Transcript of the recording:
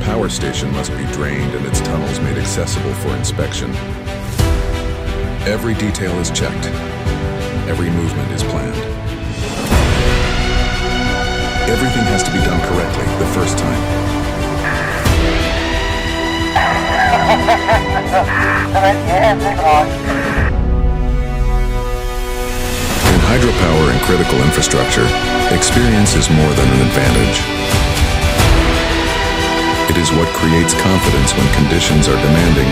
power station must be drained and its tunnels made accessible for inspection. Every detail is checked. Every movement is planned. Everything has to be done correctly the first time. In hydropower and critical infrastructure, experience is more than an advantage. It is what creates confidence when conditions are demanding